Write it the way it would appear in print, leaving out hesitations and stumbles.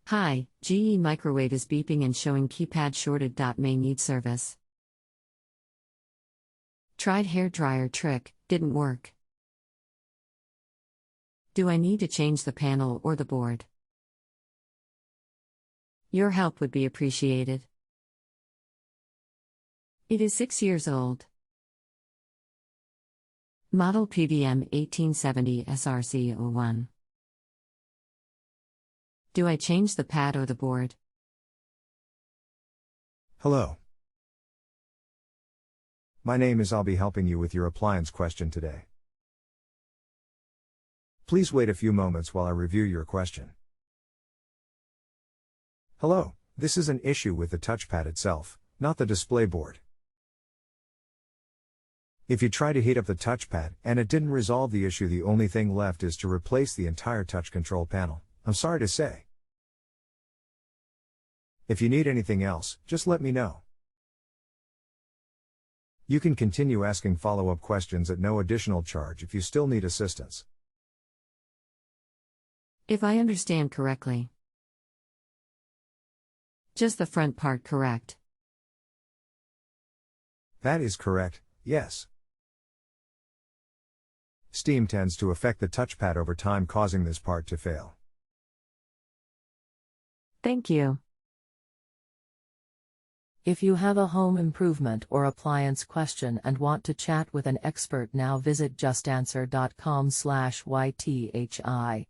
Hi, GE microwave is beeping and showing keypad shorted.may need service. Tried hair dryer trick, didn't work. Do I need to change the panel or the board? Your help would be appreciated. It is 6 years old. Model PVM 1870 SRC01. Do I change the pad or the board? Hello. My name is. I'll be helping you with your appliance question today. Please wait a few moments while I review your question. Hello, this is an issue with the touchpad itself, not the display board. If you try to heat up the touchpad and it didn't resolve the issue, the only thing left is to replace the entire touch control panel. I'm sorry to say. If you need anything else, just let me know. You can continue asking follow-up questions at no additional charge if you still need assistance. If I understand correctly, just the front part, correct? That is correct, yes. Steam tends to affect the touchpad over time, causing this part to fail. Thank you. If you have a home improvement or appliance question and want to chat with an expert now, visit justanswer.com/ythi.